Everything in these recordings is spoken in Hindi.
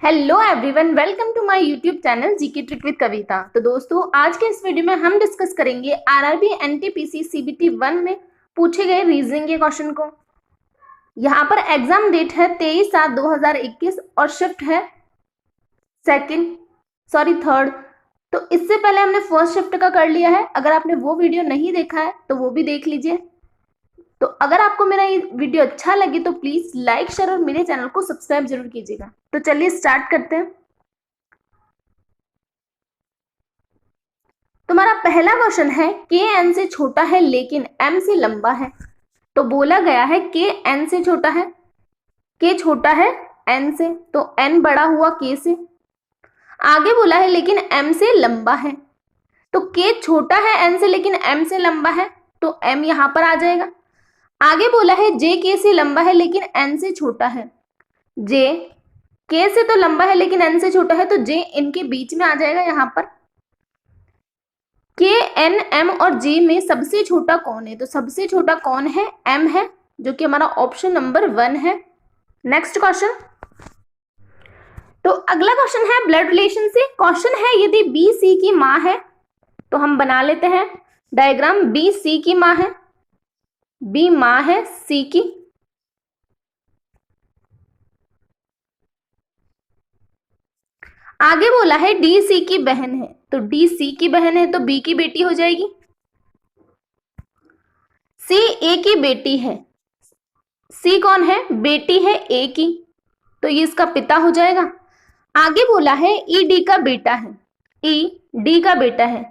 Hello everyone, welcome to my YouTube channel GK trick with Kavita. तो दोस्तों, आज के इस वीडियो में हम डिस्कस करेंगे आरआरबी एनटीपीसी सीबीटी 1 में पूछे गए रीजनिंग के क्वेश्चन को। यहाँ पर एग्जाम डेट है 23/7/2021 और शिफ्ट है थर्ड। तो इससे पहले हमने फर्स्ट शिफ्ट का कर लिया है। अगर आपने वो वीडियो नहीं देखा है तो वो भी देख लीजिए। तो अगर आपको मेरा ये वीडियो अच्छा लगे तो प्लीज लाइक, शेयर और मेरे चैनल को सब्सक्राइब जरूर कीजिएगा। तो चलिए स्टार्ट करते हैं। तुम्हारा पहला क्वेश्चन है के एन से छोटा है लेकिन एम से लंबा है। तो बोला गया है के एन से छोटा है, के छोटा है एन से, तो एन बड़ा हुआ के से। आगे बोला है लेकिन एम से लंबा है, तो के छोटा है एन से लेकिन एम से लंबा है, तो एम यहां पर आ जाएगा। आगे बोला है जे के से लंबा है लेकिन एन से छोटा है, जे के से तो लंबा है लेकिन एन से छोटा है, तो जे इनके बीच में आ जाएगा यहां पर। के एन एम और जे में सबसे छोटा कौन है? तो सबसे छोटा कौन है? एम है, जो कि हमारा ऑप्शन नंबर 1 है। Next question. तो अगला क्वेश्चन है ब्लड रिलेशन से। क्वेश्चन है यदि बी सी की माँ है, तो हम बना लेते हैं डायग्राम। बी सी की माँ है, बी माँ है सी की। आगे बोला है डी सी की बहन है, तो डी सी की बहन है तो बी की बेटी हो जाएगी। सी ए की बेटी है, सी कौन है? बेटी है ए की, तो ये इसका पिता हो जाएगा। आगे बोला है ई डी का बेटा है, ई डी का बेटा है,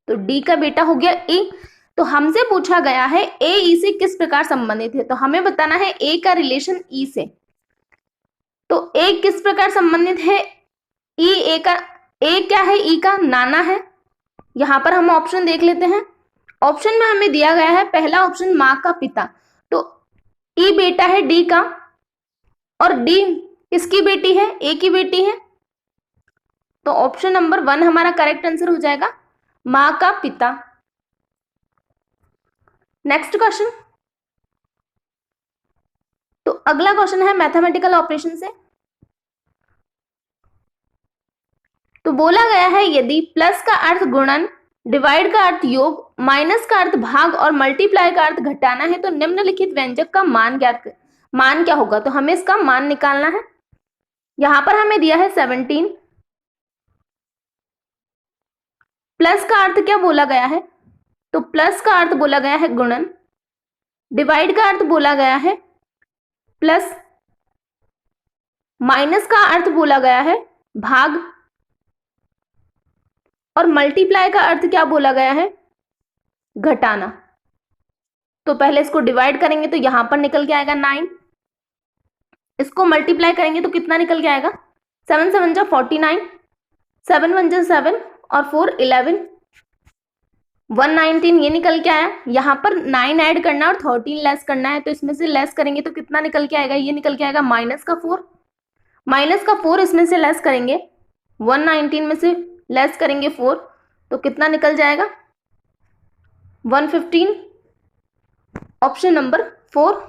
तो डी का बेटा हो गया ई। तो हमसे पूछा गया है ए ई से किस प्रकार संबंधित है, तो हमें बताना है ए का रिलेशन ई से। तो ए किस प्रकार संबंधित है? ई ए का, ए क्या है? ई का नाना है। यहां पर हम ऑप्शन देख लेते हैं। ऑप्शन में हमें दिया गया है पहला ऑप्शन माँ का पिता, तो ई बेटा है डी का, और डी किसकी बेटी है? ए की बेटी है, तो ऑप्शन नंबर 1 हमारा करेक्ट आंसर हो जाएगा, माँ का पिता। Next question. तो अगला क्वेश्चन है मैथमेटिकल ऑपरेशन से। तो बोला गया है यदि प्लस का अर्थ गुणन, डिवाइड का अर्थ योग, माइनस का अर्थ भाग और मल्टीप्लाई का अर्थ घटाना है, तो निम्नलिखित व्यंजक का मान क्या होगा? तो हमें इसका मान निकालना है। यहां पर हमें दिया है 17। प्लस का अर्थ क्या बोला गया है? तो प्लस का अर्थ बोला गया है गुणन, डिवाइड का अर्थ बोला गया है प्लस, माइनस का अर्थ बोला गया है भाग, और मल्टीप्लाई का अर्थ क्या बोला गया है? घटाना। तो पहले इसको डिवाइड करेंगे तो यहां पर निकल के आएगा 9। इसको मल्टीप्लाई करेंगे तो कितना निकल के आएगा? 7 7 जा 49, 7 1 जा 7 और 4 11, 119 ये निकल के आया। यहाँ पर 9 ऐड करना और 13 लेस करना है, तो इसमें से लेस करेंगे तो कितना निकल के आएगा? ये निकल के आएगा माइनस का 4। माइनस का 4 इसमें से लेस करेंगे, 119 में से लेस करेंगे 4, तो कितना निकल जाएगा? 115, ऑप्शन नंबर 4।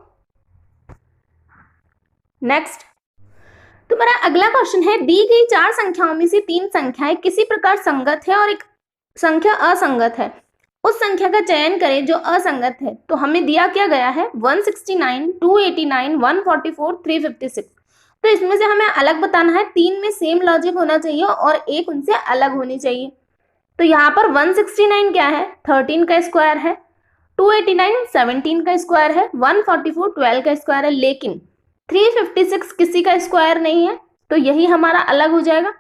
नेक्स्ट। तुम्हारा अगला क्वेश्चन है दी गई 4 संख्याओं में से 3 संख्याएं किसी प्रकार संगत है और एक संख्या असंगत है। उस संख्या का चयन करें जो असंगत है। तो हमें दिया क्या गया है? 169, 289, 144, 356। तो इसमें से हमें अलग बताना है। 3 में सेम लॉजिक होना चाहिए और एक उनसे अलग होनी चाहिए। तो यहाँ पर 169 क्या है? 13 का स्क्वायर है, 289 17 का स्क्वायर है, 144 12 का स्क्वायर है, लेकिन 356 किसी का स्क्वायर नहीं है, तो यही हमारा अलग हो जाएगा,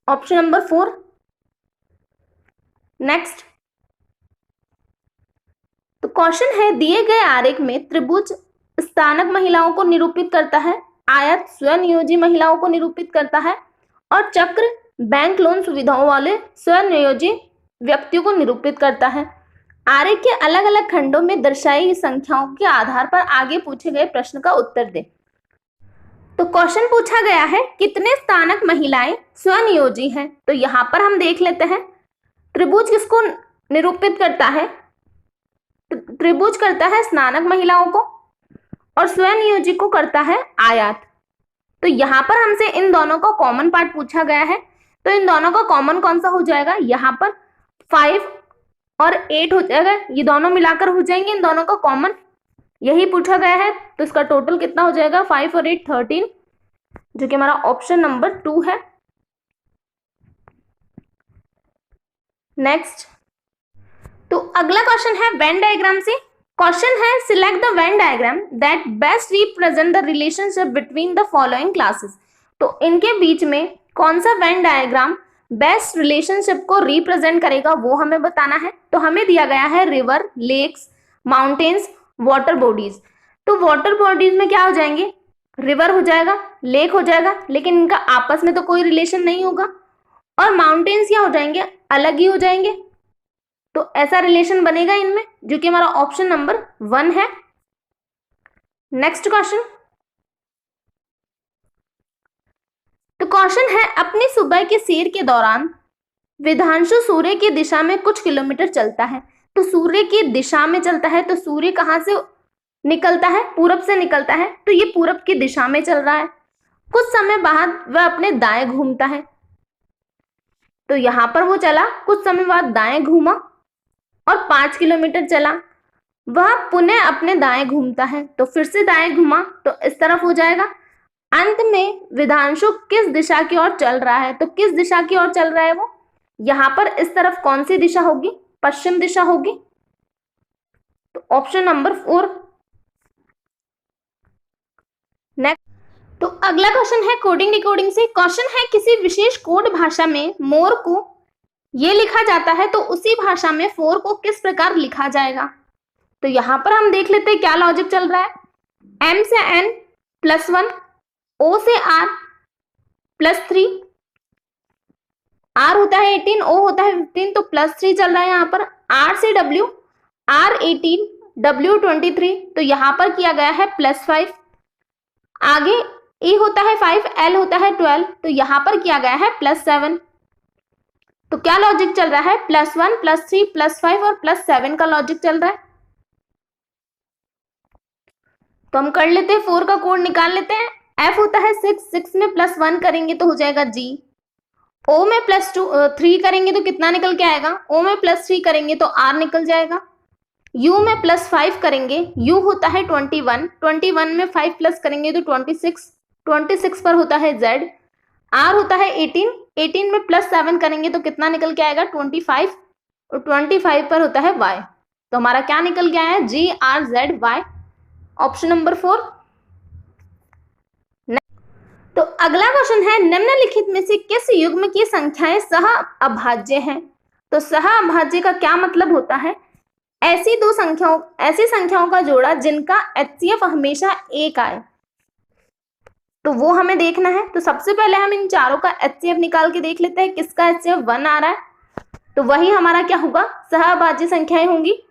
ऑप्शन नंबर 4। नेक्स्ट। तो क्वेश्चन है दिए गए आरेख में त्रिभुज स्थानक महिलाओं को निरूपित करता है, आयत स्वनियोजी महिलाओं को निरूपित करता है, और चक्र बैंक लोन सुविधाओं वाले स्वनियोजी व्यक्तियों को निरूपित करता है। आरेख के अलग अलग खंडों में दर्शाई संख्याओं के आधार पर आगे पूछे गए प्रश्न का उत्तर दे। तो क्वेश्चन पूछा गया है कितने स्थानक महिलाएं स्वनियोजी हैं। तो यहां पर हम देख लेते हैं त्रिभुज किसको निरूपित करता है? त्रिभुज करता है स्नातक महिलाओं को, और स्वनियोजी को करता है आयात। तो यहाँ पर हमसे इन दोनों का कॉमन पार्ट पूछा गया है, तो इन दोनों का कॉमन कौन सा हो जाएगा, यहाँ पर 5 और 8 हो जाएगा, ये दोनों मिलाकर हो जाएंगे इन दोनों का कॉमन, यही पूछा गया है। तो इसका टोटल कितना हो जाएगा, 5 और 8 13, जो कि हमारा ऑप्शन नंबर 2 है। नेक्स्ट, तो अगला क्वेश्चन है वेन डायग्राम से। क्वेश्चन है select the Venn diagram that best represent the relationship between the following classes. तो इनके बीच में कौन सा वेन डायग्राम बेस्ट रिलेशनशिप को रिप्रेजेंट करेगा वो हमें बताना है। तो हमें दिया गया है river, lakes, mountains, water bodies. तो वाटर बॉडीज में क्या हो जाएंगे, रिवर हो जाएगा, लेक हो जाएगा, लेकिन इनका आपस में तो कोई रिलेशन नहीं होगा, और माउंटेन्स क्या हो जाएंगे, अलग ही हो जाएंगे। तो ऐसा रिलेशन बनेगा इनमें, जो कि हमारा ऑप्शन नंबर 1 है। नेक्स्ट क्वेश्चन, तो क्वेश्चन है अपनी सुबह की सैर के दौरान विधांशु सूर्य की दिशा में कुछ किलोमीटर चलता है। तो सूर्य की दिशा में चलता है, तो सूर्य कहां से निकलता है, पूरब से निकलता है, तो ये पूरब की दिशा में चल रहा है। कुछ समय बाद वह अपने दाएं घूमता है, तो यहां पर वो चला, कुछ समय बाद दाएं घूमा और 5 किलोमीटर चला, वह पुनः अपने दाएं घूमता है, तो फिर से दाएं घूमा, तो इस तरफ हो जाएगा। अंत में विधांशु किस दिशा की ओर चल रहा है, तो किस दिशा की ओर चल रहा है वो, यहां पर इस तरफ कौन सी दिशा होगी, पश्चिम दिशा होगी, तो ऑप्शन नंबर 4। नेक्स्ट, तो अगला क्वेश्चन है कोडिंग डिकोडिंग से। क्वेश्चन है किसी विशेष कोड भाषा में मोर को ये लिखा जाता है, तो उसी भाषा में 4 को किस प्रकार लिखा जाएगा। तो यहां पर हम देख लेते हैं क्या लॉजिक चल रहा है। m से n +1, o से r +3, r होता है 18, o होता है 15, तो +3 चल रहा है यहाँ पर। r से w, r 18, w 23, तो यहां पर किया गया है +5। आगे e होता है 5, l होता है 12, तो यहां पर किया गया है +7। तो क्या लॉजिक चल रहा है, +1, +3, +5 और +7 का लॉजिक चल रहा है। तो हम कर लेते हैं, 4 का कोड निकाल लेते हैं। f होता है 6, 6 में +1 करेंगे तो हो जाएगा g, o में +3 करेंगे तो कितना निकल के आएगा, o में +3 करेंगे तो r निकल जाएगा। u में +5 करेंगे, u होता है 21, 21 में 5 प्लस करेंगे तो 26, 26 पर होता है z, r होता है 18, 18 में +7 करेंगे तो कितना निकल के आएगा 25, और 25 पर होता है y। तो हमारा क्या निकल गया है, g r z y, option number 4। तो अगला क्वेश्चन है निम्नलिखित में से किस युग्म की संख्याएं सह अभाज्य हैं। तो सह अभाज्य का क्या मतलब होता है, ऐसी संख्याओं का जोड़ा जिनका HCF हमेशा 1 आए, तो वो हमें देखना है। तो सबसे पहले हम इन चारों का HCF निकाल के देख लेते हैं, किसका HCF 1 आ रहा है, तो वही हमारा क्या होगा, सहअभाज्य संख्याएं होंगी।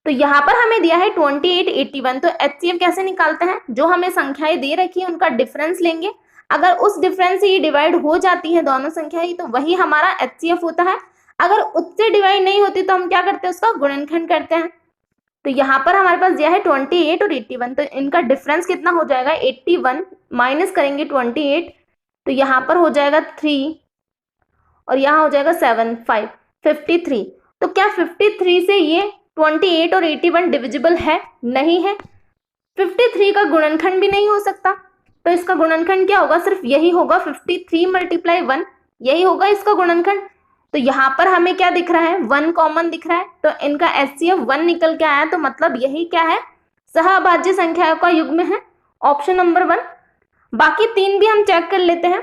तो यहाँ पर हमें दिया है 28, 81, तो HCF कैसे निकालते हैं, जो हमें संख्याएं दे रखी है उनका डिफरेंस लेंगे, अगर उस डिफरेंस से ये डिवाइड हो जाती है दोनों संख्याएं तो वही हमारा HCF होता है। अगर उससे डिवाइड नहीं होती तो हम क्या करते हैं, उसका गुणनखंड करते हैं। तो यहाँ पर हमारे पास दिया है 28 और 81, तो इनका डिफरेंस कितना हो जाएगा, 81 माइनस करेंगे 28, तो यहाँ पर हो जाएगा 3 और यहाँ हो जाएगा 7, 5, 53। तो क्या 53 से ये 28 और 81 डिविजिबल है, नहीं है। 53 का गुणनखंड भी नहीं हो सकता, तो इसका गुणनखंड क्या होगा, सिर्फ यही होगा 53 × 1, यही होगा इसका गुणनखंड। तो यहाँ पर हमें क्या दिख रहा है, 1 कॉमन दिख रहा है, तो इनका HCF 1 निकल के आया, तो मतलब यही क्या है, सहअभाज्य संख्याओं का युग्म है, ऑप्शन नंबर 1। बाकी 3 भी हम चेक कर लेते हैं,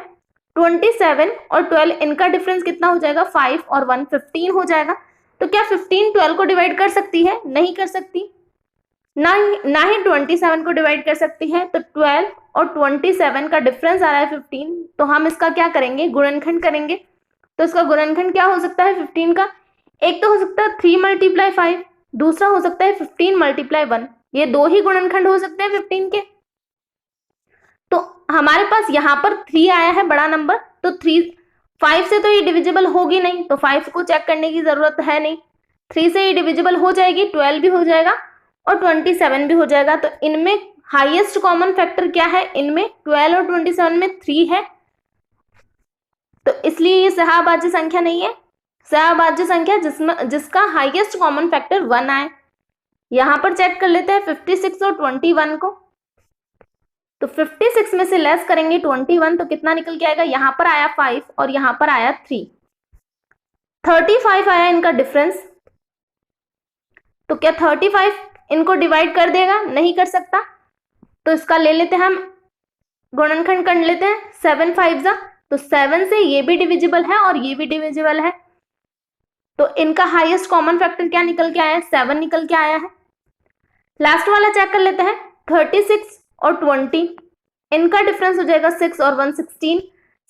27 और 12 इनका डिफरेंस कितना हो जाएगा, 5 और 1 15 हो जाएगा। तो क्या 15 12 को डिवाइड कर सकती है, नहीं कर सकती, ना ही 27 को डिवाइड कर सकती है। तो 12 और 27 का डिफरेंस आ रहा है 15, तो हम इसका क्या करेंगे, गुणनखंड करेंगे। तो इसका गुणनखंड क्या हो सकता है 15 का, एक तो हो सकता है 3 × 5, दूसरा हो सकता है 15 × 1, ये 2 ही गुणनखंड हो सकते हैं 15 के। तो हमारे पास यहाँ पर 3 आया है बड़ा नंबर, तो 5 से तो ये डिविजिबल होगी नहीं, तो 5 को चेक करने की जरूरत है नहीं, 3 से ये डिविजिबल हो जाएगी, 12 भी हो जाएगा और 27 भी हो जाएगा। तो इनमें हाईएस्ट कॉमन फैक्टर क्या है इनमें, 12 और 27 में 3 है, तो इसलिए ये सहभाज्य संख्या नहीं है। सहभाज्य संख्या जिसका हाईएस्ट कॉमन फैक्टर 1 आए। यहां पर चेक कर लेते हैं 56 और 21 को, तो 56 में से लेस करेंगे 21 तो कितना निकल के आएगा, यहां पर आया 5 और यहां पर आया 3, 35 आया इनका डिफरेंस। तो क्या 35 इनको डिवाइड कर देगा, नहीं कर सकता, तो इसका ले लेते हैं हम गुणनखंड कर लेते हैं, 7 5 जा, तो 7 से ये भी डिविजिबल है और ये भी डिविजिबल है, तो इनका हाईएस्ट कॉमन फैक्टर क्या निकल के आया है, 7 निकल के आया है। लास्ट वाला चेक कर लेते हैं, 36 और 20, इनका डिफरेंस हो जाएगा 6 और 1 16,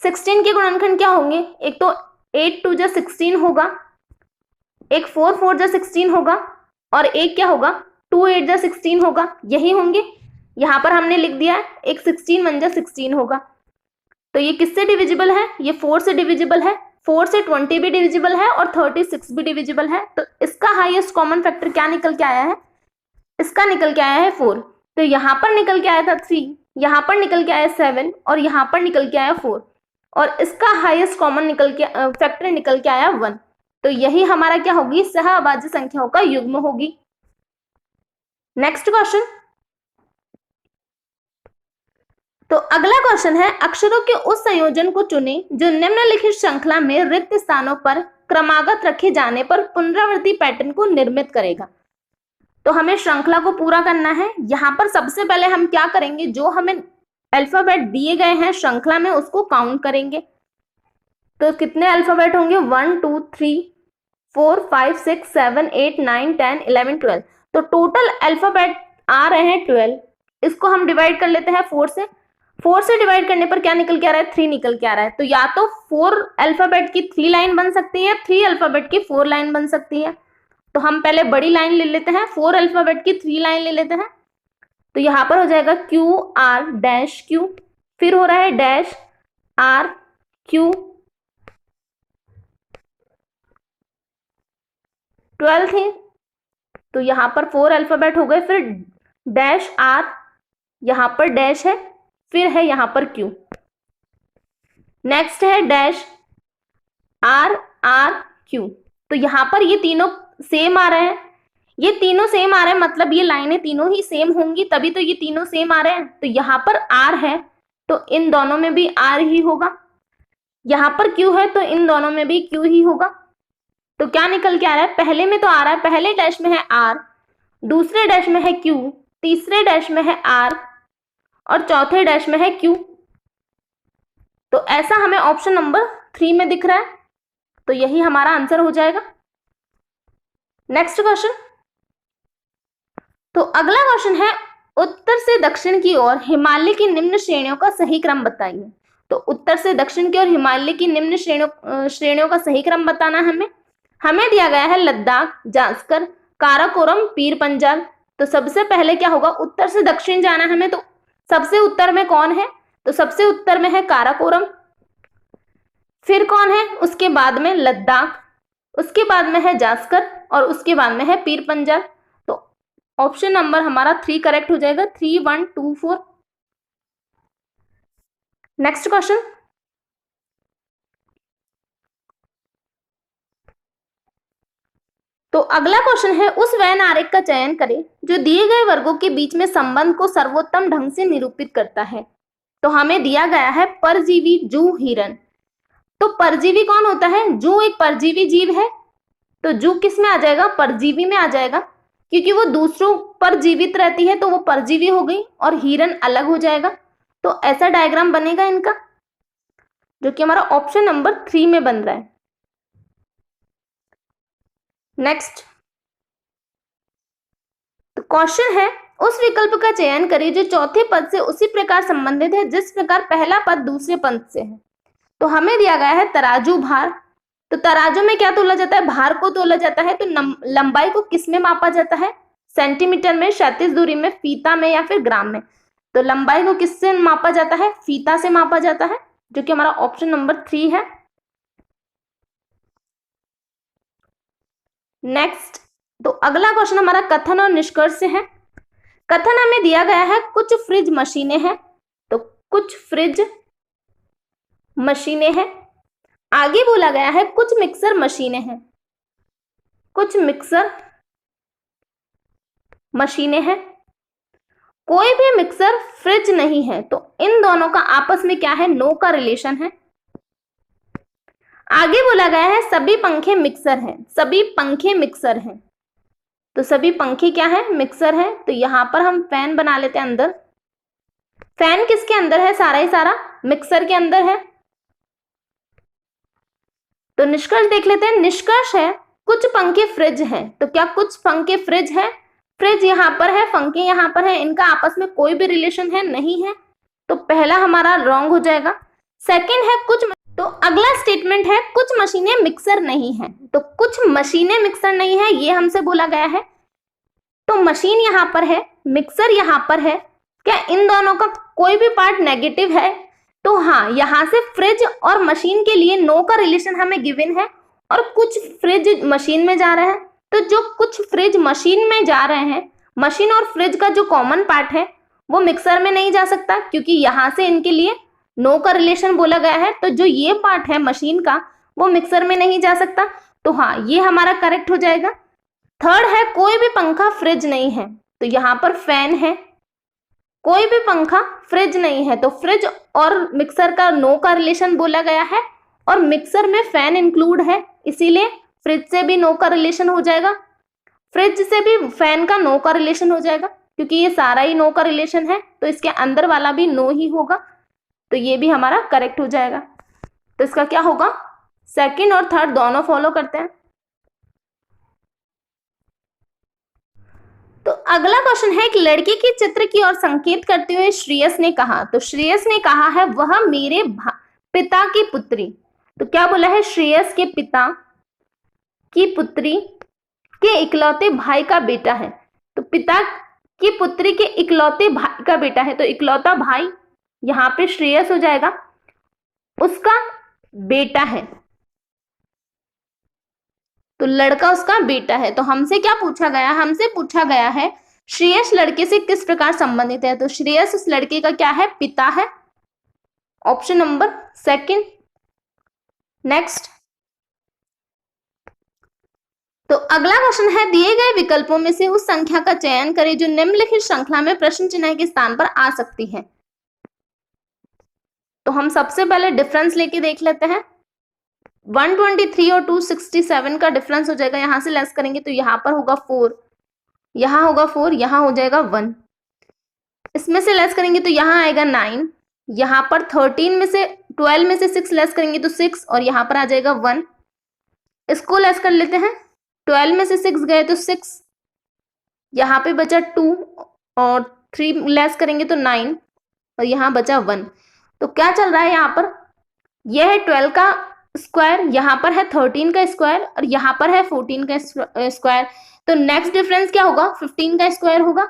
16 के गुणनखंड क्या होंगे, एक तो 8 2 जा 16 होगा, एक 4 4 जा 16 होगा, और एक क्या होगा 2 8 जा 16 होगा, यही होंगे। यहां पर हमने लिख दिया है एक 16 1 जा 16 होगा, तो ये किससे डिविजिबल है, ये 4 से डिविजिबल है, 4 से 20 भी डिविजिबल है और 36 भी डिविजिबल है, तो इसका हाईएस्ट कॉमन फैक्टर क्या निकल के आया है, इसका निकल के आया है 4, तो यहां पर निकल के आया था 3, यहां पर निकल के आया 7 और यहां पर निकल के आया 4, और इसका हाईएस्ट कॉमन निकल के फैक्टर निकल के आया 1, तो यही हमारा क्या होगी, सहअभाज्य संख्याओं का युग्म होगी। नेक्स्ट क्वेश्चन, तो अगला क्वेश्चन है, अक्षरों के उस संयोजन को चुनें जो निम्नलिखित श्रृंखला में रिक्त स्थानों पर क्रमागत रखे जाने पर पुनरावृत्ति पैटर्न को निर्मित करेगा। तो हमें श्रृंखला को पूरा करना है। यहां पर सबसे पहले हम क्या करेंगे, जो हमें अल्फाबेट दिए गए हैं श्रृंखला में उसको काउंट करेंगे, तो कितने अल्फाबेट होंगे, 1 2 3 4 5 6 7 8 9 10 11 12, तो टोटल अल्फाबेट आ रहे हैं 12। इसको हम डिवाइड कर लेते हैं 4 से, 4 से डिवाइड करने पर क्या निकल के आ रहा है, 3 निकल के आ रहा है, तो या तो 4 अल्फाबेट की 3 लाइन बन सकती है, 3 अल्फाबेट की 4 लाइन बन सकती है। तो हम पहले बड़ी लाइन ले लेते हैं, 4 अल्फाबेट की 3 लाइन ले लेते हैं, तो यहां पर हो जाएगा क्यू आर डैश क्यू, फिर हो रहा है डैश आर क्यू, 12 थे, तो यहां पर 4 अल्फाबेट हो गए, फिर डैश आर, यहां पर डैश है, फिर है यहां पर क्यू, नेक्स्ट है डैश आर आर क्यू, तो यहां पर ये तीनों सेम आ रहे हैं, ये तीनों सेम आ रहे हैं, मतलब ये लाइनें तीनों ही सेम होंगी तभी तो ये तीनों सेम आ रहे हैं, तो यहां पर आर है तो इन दोनों में भी आर ही होगा, यहां पर क्यू है तो इन दोनों में भी क्यू ही होगा, तो क्या निकल के आ रहा है, पहले में तो आ रहा है, पहले डैश में है आर, दूसरे डैश में है क्यू, तीसरे डैश में है आर और चौथे डैश में है क्यू, तो ऐसा हमें ऑप्शन नंबर 3 में दिख रहा है, तो यही हमारा आंसर हो जाएगा। नेक्स्ट क्वेश्चन, तो अगला क्वेश्चन है, उत्तर से दक्षिण की ओर हिमालय की निम्न श्रेणियों का सही क्रम बताइए। तो उत्तर से दक्षिण की ओर हिमालय की निम्न श्रेणियों का सही क्रम बताना हमें दिया गया है लद्दाख, जास्कर, काराकोरम, पीर पंजाल, तो सबसे पहले क्या होगा, उत्तर से दक्षिण जाना हमें, तो सबसे उत्तर में कौन है, तो सबसे उत्तर में है काराकोरम, फिर कौन है, उसके बाद में लद्दाख, उसके बाद में है जास्कर और उसके बाद में है पीर पंजाल, तो ऑप्शन नंबर हमारा 3 करेक्ट हो जाएगा, 3 1 2 4। नेक्स्ट क्वेश्चन, तो अगला क्वेश्चन है, उस वेन आरेख का चयन करें जो दिए गए वर्गों के बीच में संबंध को सर्वोत्तम ढंग से निरूपित करता है। तो हमें दिया गया है परजीवी, जू, हिरन, तो परजीवी कौन होता है, जू एक परजीवी जीव है, तो जू किस में आ जाएगा, परजीवी में आ जाएगा, क्योंकि वो दूसरों पर जीवित रहती है तो वो परजीवी हो गई, और हिरन अलग हो जाएगा, तो ऐसा डायग्राम बनेगा इनका, जो कि हमारा ऑप्शन नंबर 3 में बन रहा है। नेक्स्ट, तो क्वेश्चन है, उस विकल्प का चयन करें जो चौथे पद से उसी प्रकार संबंधित है जिस प्रकार पहला पद दूसरे पद से है। तो हमें दिया गया है तराजू, भार, तो तराजू में क्या तोला जाता है, भार को तोला जाता है, तो लंबाई को किस में मापा जाता है, सेंटीमीटर में, क्षैतिज दूरी में, फीता में या फिर ग्राम में, तो लंबाई को किससे मापा जाता है, फीता से मापा जाता है, जो कि हमारा ऑप्शन नंबर 3 है। नेक्स्ट, तो अगला क्वेश्चन हमारा कथन और निष्कर्ष से है। कथन हमें दिया गया है कुछ फ्रिज मशीनें हैं, तो कुछ फ्रिज मशीनें हैं। आगे बोला गया है कुछ मिक्सर मशीनें हैं, कुछ मिक्सर मशीनें हैं। कोई भी मिक्सर फ्रिज नहीं है, तो इन दोनों का आपस में क्या है, नो का रिलेशन है। आगे बोला गया है सभी पंखे मिक्सर हैं, सभी पंखे मिक्सर हैं, तो सभी पंखे क्या है, मिक्सर है। तो यहां पर हम फैन बना लेते हैं अंदर। फैन किसके अंदर है, सारा ही सारा मिक्सर के अंदर है। तो निष्कर्ष देख लेते हैं। निष्कर्ष है कुछ पंखे फ्रिज हैं, तो क्या कुछ पंखे फ्रिज है, फ्रिज यहां पर है, पंखे यहां पर है, इनका आपस में कोई भी रिलेशन है, नहीं है, तो पहला हमारा रॉन्ग हो जाएगा। सेकंड है कुछ, तो अगला स्टेटमेंट है कुछ मशीनें मिक्सर नहीं है, तो कुछ मशीनें मिक्सर नहीं है ये हमसे बोला गया है। तो मशीन यहां पर है, मिक्सर यहां पर है, क्या इन दोनों का कोई भी पार्ट नेगेटिव है, तो हाँ, यहां से फ्रिज और मशीन के लिए नो का रिलेशन हमें गिवन है, और कुछ फ्रिज मशीन में जा रहे हैं, तो जो कुछ फ्रिज मशीन में जा रहे हैं, मशीन और फ्रिज का जो कॉमन पार्ट है वो मिक्सर में नहीं जा सकता, क्योंकि यहां से इनके लिए नो का रिलेशन बोला गया है, तो जो ये पार्ट है मशीन का वो मिक्सर में नहीं जा सकता, तो हाँ, ये हमारा करेक्ट हो जाएगा। थर्ड है कोई भी पंखा फ्रिज नहीं है, तो यहां पर फैन है, कोई भी पंखा फ्रिज नहीं है, तो फ्रिज और मिक्सर का नो का रिलेशन बोला गया है, और मिक्सर में फैन इंक्लूड है, इसीलिए फ्रिज से भी नो का रिलेशन हो जाएगा, फ्रिज से भी फैन का नो का रिलेशन हो जाएगा, क्योंकि ये सारा ही नो का रिलेशन है, तो इसके अंदर वाला भी नो ही होगा, तो ये भी हमारा करेक्ट हो जाएगा। तो इसका क्या होगा, सेकंड और थर्ड दोनों फॉलो करते हैं। तो अगला क्वेश्चन है एक लड़की के चित्र की ओर संकेत करते हुए श्रेयस ने कहा, तो श्रेयस ने कहा है वह मेरे पिता की पुत्री, तो क्या बोला है, श्रेयस के पिता की पुत्री के इकलौते भाई का बेटा है, तो पिता की पुत्री के इकलौते भाई का बेटा है, तो इकलौता भाई यहां पे श्रेयस हो जाएगा, उसका बेटा है, तो लड़का उसका बेटा है। तो हमसे क्या पूछा गया, हमसे पूछा गया है श्रेयस लड़के से किस प्रकार संबंधित है, तो श्रेयस उस लड़के का क्या है, पिता है, ऑप्शन नंबर सेकंड। नेक्स्ट, तो अगला क्वेश्चन है दिए गए विकल्पों में से उस संख्या का चयन करें जो निम्नलिखित श्रृंखला में प्रश्न चिन्ह के स्थान पर आ सकती है। तो हम सबसे पहले डिफरेंस लेके देख लेते हैं। 123 और 267 का डिफरेंस हो जाएगा, यहां से लेस करेंगे तो यहां पर होगा 4, यहां होगा 4, यहां हो जाएगा 1, इसमें से लेस करेंगे तो यहां आएगा 9, यहां पर 13 में से 12 में से 6 लेस करेंगे तो 6, और यहां पर आ जाएगा 1, इसको लेस कर लेते हैं, 12 में से 6 गए तो 6, यहां पे बचा 2, और 3 लेस करेंगे तो 9, और यहां बचा 1। तो क्या चल रहा है यहाँ पर, यह है 12 का स्क्वायर, यहां पर है 13 का स्क्वायर, और यहां पर है 14 का स्क्वायर, तो नेक्स्ट डिफरेंस क्या होगा, 15 का स्क्वायर होगा।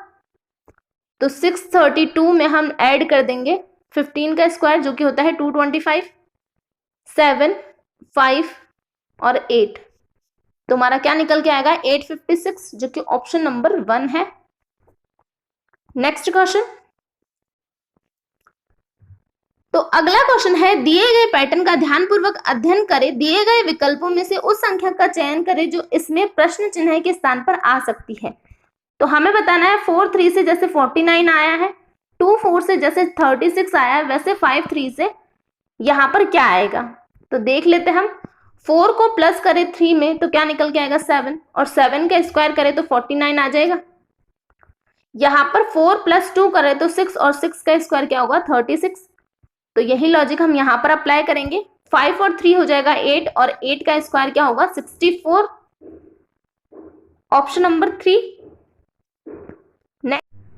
तो 632 में हम ऐड कर देंगे 15 का स्क्वायर जो कि होता है 225, 7, 5 और 8, तो हमारा क्या निकल के आएगा 856, जो कि ऑप्शन नंबर 1 है। नेक्स्ट क्वेश्चन, तो अगला क्वेश्चन है दिए गए पैटर्न का ध्यानपूर्वक अध्ययन करें, दिए गए विकल्पों में से उस संख्या का चयन करें जो इसमें प्रश्न चिन्ह के स्थान पर आ सकती है। तो हमें बताना है 4 3 से जैसे 49 आया है, 2 4 से जैसे 36 आया है, वैसे 5 3 से यहां पर क्या आएगा। तो देख लेते हम, 4 को प्लस करें 3 में तो क्या निकल के आएगा 7, और 7 का स्क्वायर करें तो 49 आ जाएगा। यहां पर 4 + 2 करें तो 6, और 6 का स्क्वायर क्या होगा 36, तो यही लॉजिक हम यहां पर अप्लाई करेंगे। 5 और 3 हो जाएगा 8, और 8 का स्क्वायर क्या होगा 64, ऑप्शन नंबर 3।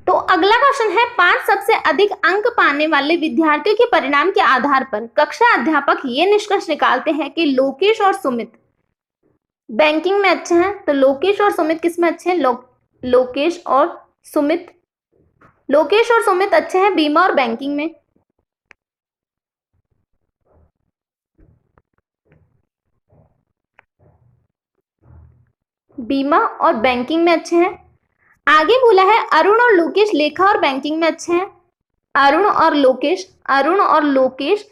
तो अगला क्वेश्चन है 5 सबसे अधिक अंक पाने वाले विद्यार्थियों के परिणाम के आधार पर कक्षा अध्यापक ये निष्कर्ष निकालते हैं कि लोकेश और सुमित बैंकिंग में अच्छे हैं। तो लोकेश और सुमित किस में अच्छे हैं, लोकेश और सुमित, लोकेश और सुमित अच्छे हैं बीमा और बैंकिंग में। बीमा और बैंकिंग में अच्छे हैं। आगे बोला है अरुण और लोकेश लेखा और बैंकिंग में अच्छे हैं। अरुण और लोकेश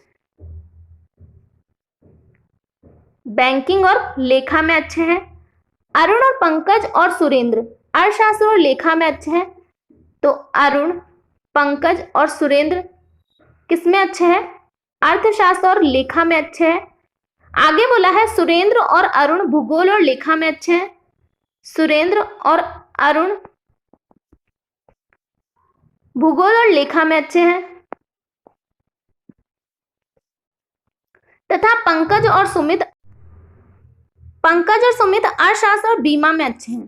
बैंकिंग और लेखा में अच्छे हैं। अरुण और पंकज और सुरेंद्र अर्थशास्त्र और लेखा में अच्छे हैं। तो अरुण, पंकज और सुरेंद्र किस में अच्छे हैं? अर्थशास्त्र और लेखा में अच्छे हैं। आगे बोला है सुरेंद्र और अरुण भूगोल और लेखा में अच्छे हैं। सुरेंद्र और अरुण भूगोल और लेखा में अच्छे हैं। तथा पंकज और सुमित अर्थशास्त्र और बीमा में अच्छे हैं।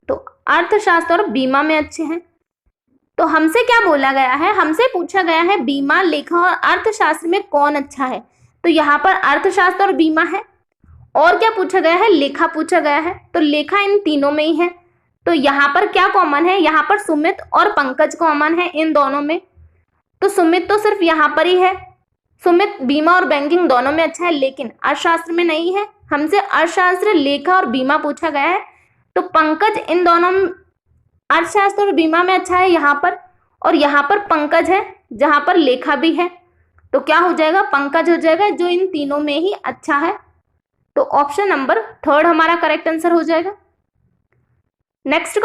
तो अर्थशास्त्र और बीमा में अच्छे हैं। तो हमसे क्या बोला गया है? हमसे पूछा गया है बीमा, लेखा और अर्थशास्त्र में कौन अच्छा है। तो यहाँ पर अर्थशास्त्र और बीमा है। और क्या पूछा गया है? लेखा पूछा गया है। तो लेखा इन तीनों में ही है। तो यहाँ पर क्या कॉमन है? यहाँ पर सुमित और पंकज कॉमन है इन दोनों में। तो सुमित तो सिर्फ यहाँ पर ही है। सुमित बीमा और बैंकिंग दोनों में अच्छा है, लेकिन अर्थशास्त्र में नहीं है। हमसे अर्थशास्त्र, लेखा और बीमा पूछा गया है। तो पंकज इन दोनों अर्थशास्त्र और बीमा में अच्छा है यहाँ पर, और यहाँ पर पंकज है जहां पर लेखा भी है। तो क्या हो जाएगा? पंकज हो जाएगा, जो इन तीनों में ही अच्छा है। तो ऑप्शन नंबर 3 हमारा करेक्ट आंसर हो जाएगा। नेक्स्ट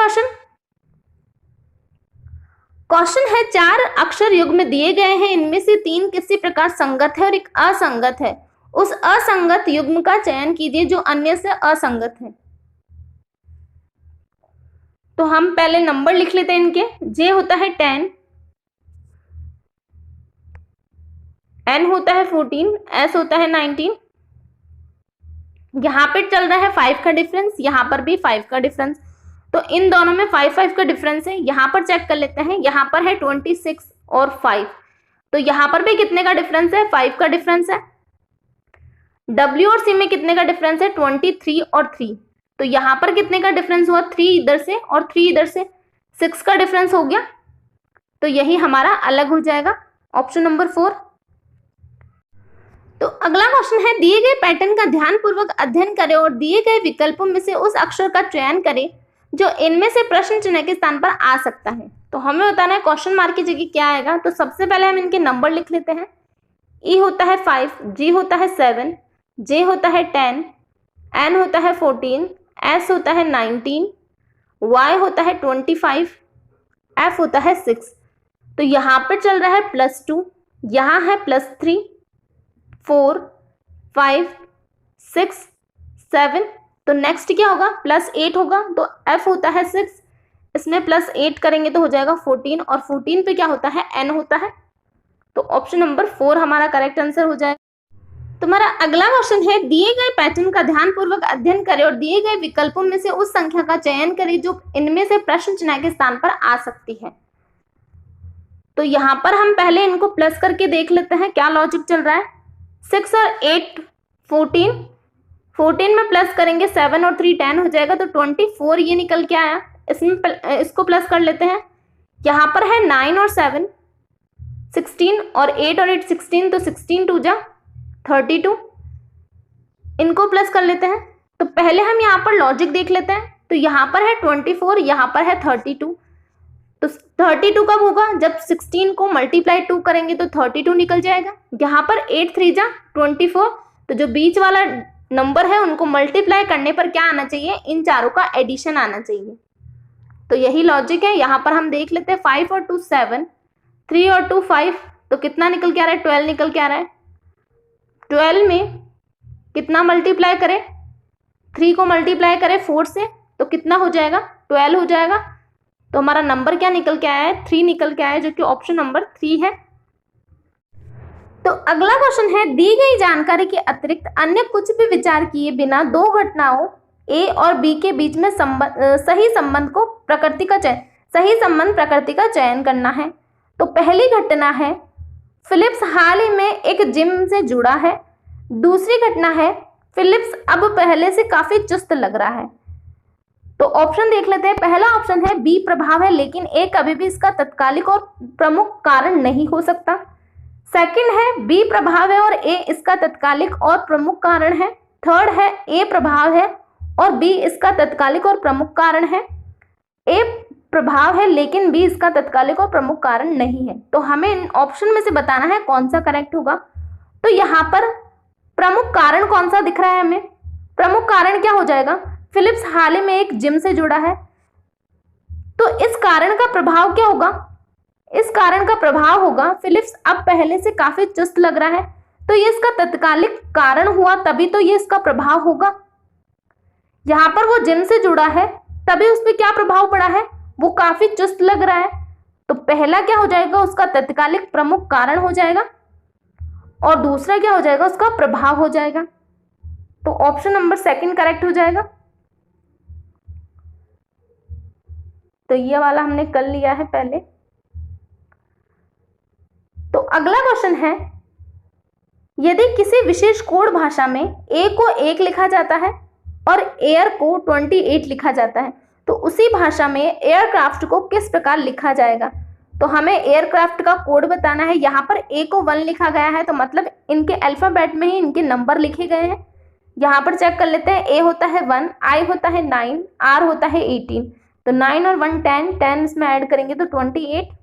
क्वेश्चन है 4 अक्षर युग्म दिए गए हैं, इनमें से 3 किसी प्रकार संगत है और एक असंगत है। उस असंगत युग्म का चयन कीजिए जो अन्य से असंगत है। तो हम पहले नंबर लिख लेते हैं इनके। जे होता है 10, एन होता है 14, एस होता है 19। यहां पे चल रहा है 5 का डिफरेंस, यहां पर भी 5 का डिफरेंस। तो इन दोनों में 5 का डिफरेंस है। यहां पर चेक कर लेते हैं, यहां पर है 26 और 5। तो यहां पर भी कितने का डिफरेंस है? 5 का डिफरेंस है। W और C में कितने का डिफरेंस है? 23 और 3। तो यहां पर कितने का डिफरेंस हुआ? 3 इधर से और 3 इधर से, 6 का डिफरेंस हो गया। तो यही हमारा अलग हो जाएगा, ऑप्शन नंबर 4। तो अगला क्वेश्चन है दिए गए पैटर्न का ध्यानपूर्वक अध्ययन करें और दिए गए विकल्पों में से उस अक्षर का चयन करें जो इनमें से प्रश्न चिन्ह के स्थान पर आ सकता है। तो हमें बताना है क्वेश्चन मार्क की जगह क्या आएगा। तो सबसे पहले हम इनके नंबर लिख लेते हैं। E होता है 5, G होता है 7, J होता है 10, N होता है 14, S होता है 19, Y होता है 25, F होता है 6। तो यहाँ पर चल रहा है +2, यहाँ है +3, 4, 5, 6, 7। तो नेक्स्ट क्या होगा? +8 होगा। तो F होता है 6, इसमें +8 करेंगे तो हो जाएगा 14, और 14 पे क्या होता है? N होता है। तो ऑप्शन नंबर 4 हमारा करेक्ट आंसर हो जाएगा। तुम्हारा अगला क्वेश्चन है दिए गए पैटर्न का ध्यानपूर्वक अध्ययन करें और दिए गए विकल्पों में से उस संख्या का चयन करें जो इनमें से प्रश्न चिन्ह के स्थान पर आ सकती है। तो यहाँ पर हम पहले इनको प्लस करके देख लेते हैं क्या लॉजिक चल रहा है। 6 और 8 14, 14 में प्लस करेंगे 7 और 3 10 हो जाएगा। तो 24 ये निकल के आया। इसमें इसको प्लस कर लेते हैं। यहाँ पर है 9 और 7 16, और 8 और 8 16, तो 16 2 जा 32। इनको प्लस कर लेते हैं। तो पहले हम यहाँ पर लॉजिक देख लेते हैं। तो यहाँ पर है 24, यहाँ पर है 32। तो 32 कब होगा? जब 16 को मल्टीप्लाई 2 करेंगे तो 32 निकल जाएगा। यहाँ पर 8 3 जा 24। तो जो बीच वाला नंबर है उनको मल्टीप्लाई करने पर क्या आना चाहिए? इन चारों का एडिशन आना चाहिए। तो यही लॉजिक है। यहाँ पर हम देख लेते हैं 5 और 2 7, 3 और 2 5। तो कितना निकल के आ रहा है? 12 निकल के आ रहा है। 12 में कितना मल्टीप्लाई करें? 3 को मल्टीप्लाई करें 4 से तो कितना हो जाएगा? 12 हो जाएगा। तो हमारा नंबर क्या निकल के आया है? 3 निकल के आया है, जो कि ऑप्शन नंबर 3 है। तो अगला क्वेश्चन है दी गई जानकारी के अतिरिक्त अन्य कुछ भी विचार किए बिना दो घटनाओं ए और बी के बीच में सही संबंध प्रकृति का चयन करना है। तो पहली घटना है फिलिप्स हाल ही में एक जिम से जुड़ा है। दूसरी घटना है फिलिप्स अब पहले से काफी चुस्त लग रहा है। तो ऑप्शन देख लेते हैं। पहला ऑप्शन है बी प्रभाव है, लेकिन ए कभी भी इसका तत्कालिक और प्रमुख कारण नहीं हो सकता। सेकंड है बी प्रभाव है और ए इसका तत्कालिक और प्रमुख कारण है। थर्ड है ए प्रभाव है और बी इसका तत्कालिक और प्रमुख कारण है। ए प्रभाव है, लेकिन बी इसका तत्कालिक और प्रमुख कारण नहीं है। तो हमें इन ऑप्शन में से बताना है कौन सा करेक्ट होगा। तो यहाँ पर प्रमुख कारण कौन सा दिख रहा है हमें? प्रमुख कारण क्या हो जाएगा? फिलिप्स हाल ही में एक जिम से जुड़ा है, तो इस कारण का प्रभाव क्या होगा? इस कारण का प्रभाव होगा फिलिप्स अब पहले से काफी चुस्त लग रहा है, तो ये इसका तत्कालिक कारण हुआ, तभी तो ये इसका प्रभाव होगा। यहां पर वो जिम से जुड़ा है, तभी उस पर क्या प्रभाव पड़ा है? वो काफी चुस्त लग रहा है, तो पहला क्या हो जाएगा? उसका तत्कालिक प्रमुख कारण हो जाएगा, और दूसरा क्या हो जाएगा? उसका प्रभाव हो जाएगा। तो ऑप्शन नंबर सेकंड करेक्ट हो जाएगा। तो ये वाला हमने कर लिया है पहले। तो अगला क्वेश्चन है, यदि किसी विशेष कोड भाषा में ए को 1 लिखा जाता है और एयर को 28 लिखा जाता है, तो उसी भाषा में एयरक्राफ्ट को किस प्रकार लिखा जाएगा? तो हमें एयरक्राफ्ट का कोड बताना है। यहाँ पर ए को 1 लिखा गया है, तो मतलब इनके अल्फाबेट में ही इनके नंबर लिखे गए हैं। यहाँ पर चेक कर लेते हैं। ए होता है 1, आई होता है 9, आर होता है 18, तो 9 और 1 10, 10 इसमें ऐड करेंगे तो 28।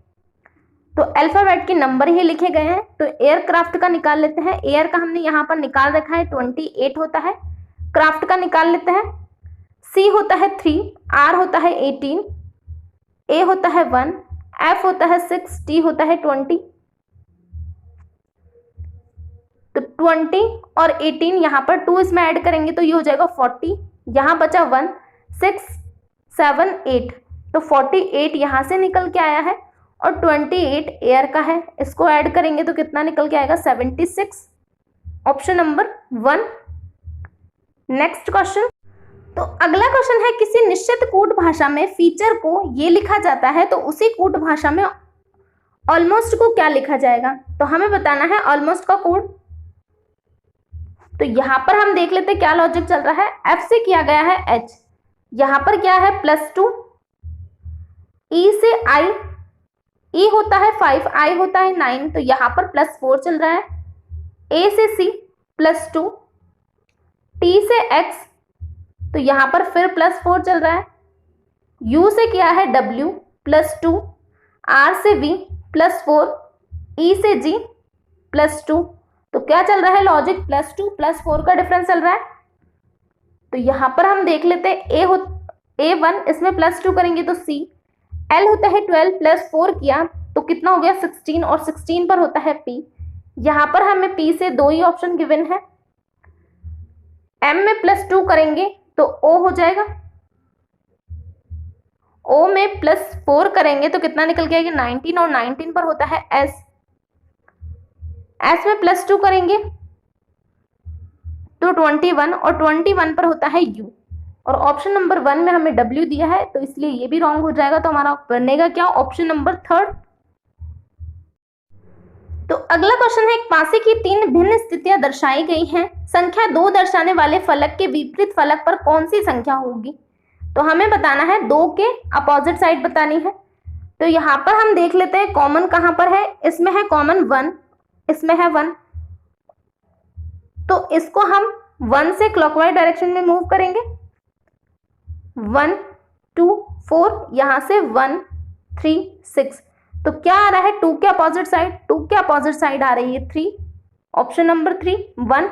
तो अल्फाबेट के नंबर ही लिखे गए हैं। तो एयरक्राफ्ट का निकाल लेते हैं। एयर का हमने यहाँ पर निकाल रखा है, 28 होता है। क्राफ्ट का निकाल लेते हैं। सी होता है 3, आर होता है 18, ए होता है 1, एफ होता है 6, टी होता है 20। तो 20 और 18 यहाँ पर 2 इसमें ऐड करेंगे तो ये हो जाएगा 40। यहाँ बचा 1, 6, 7, 8, तो 48 यहाँ से निकल के आया है, और 28 एयर का है, इसको ऐड करेंगे तो कितना निकल के आएगा? 76। Option number 1। Next question. तो अगला क्वेश्चन है, किसी निश्चित कूट भाषा में फीचर को ये लिखा जाता है, तो उसी कूट भाषा में ऑलमोस्ट को क्या लिखा जाएगा? तो हमें बताना है ऑलमोस्ट का कोड। तो यहां पर हम देख लेते हैं क्या लॉजिक चल रहा है। एफ से किया गया है एच, यहां पर क्या है? +2, ई से आई, ई होता है 5, आई होता है 9, तो यहां पर +4 चल रहा है। ए से सी +2, टी से एक्स, तो यहां पर फिर +4 चल रहा है। यू से किया है डब्ल्यू +2, आर से वी +4, ई से जी +2, तो क्या चल रहा है लॉजिक? +2 +4 का डिफरेंस चल रहा है। तो यहां पर हम देख लेते हैं A1, इसमें +2 करेंगे तो सी, एल होता है 12 +4 किया तो कितना हो गया? 16, और 16 पर होता है पी। यहां पर हमें पी से 2 ही ऑप्शन गिवन है। एम में +2 करेंगे तो ओ हो जाएगा, ओ में +4 करेंगे तो कितना निकल के आएगा? 19, और 19 पर होता है एस। एस में +2 करेंगे तो 21, और 21 पर होता है यू, और ऑप्शन नंबर 1 में हमें W दिया है, तो इसलिए ये भी रॉन्ग हो जाएगा। तो हमारा बनेगा क्या? Option number 3। तो अगला क्वेश्चन है, एक पासे की 3 भिन्न स्थितियां दर्शाई गई हैं। संख्या 2 दर्शाने वाले फलक के विपरीत फलक पर कौन सी संख्या होगी? तो हमें बताना है 2 के अपोजिट साइड बतानी है। तो यहाँ पर हम देख लेते हैं कॉमन कहाँ पर है। इसमें है कॉमन 1, इसमें है 1, तो इसको हम 1 से क्लॉकवाइज डायरेक्शन में मूव करेंगे। 1 2 4, यहां से 1 3 6, तो क्या आ रहा है? 2 के अपोजिट साइड, 2 के अपोजिट साइड आ रही है 3। Option number 3 1।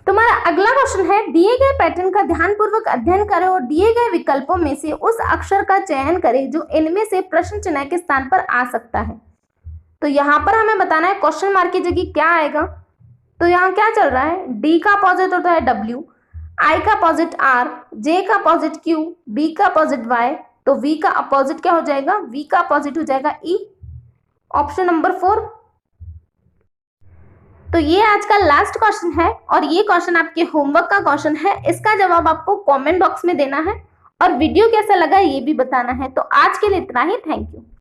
तुम्हारा अगला क्वेश्चन है, दिए गए पैटर्न का ध्यानपूर्वक अध्ययन करें और दिए गए विकल्पों में से उस अक्षर का चयन करें जो इनमें से प्रश्न चिन्ह के स्थान पर आ सकता है। तो यहाँ पर हमें बताना है क्वेश्चन मार्क की जगह क्या आएगा। तो यहाँ क्या चल रहा है? डी का अपोजिट होता है W, I का अपोजिट R, J का अपोजिट Q, B का अपोजिट Y, तो V का अपोजिट क्या हो जाएगा? V का अपोजिट हो जाएगा E। Option number 4। तो ये आज का लास्ट क्वेश्चन है, और ये क्वेश्चन आपके होमवर्क का क्वेश्चन है। इसका जवाब आपको कमेंट बॉक्स में देना है, और वीडियो कैसा लगा ये भी बताना है। तो आज के लिए इतना ही। Thank you.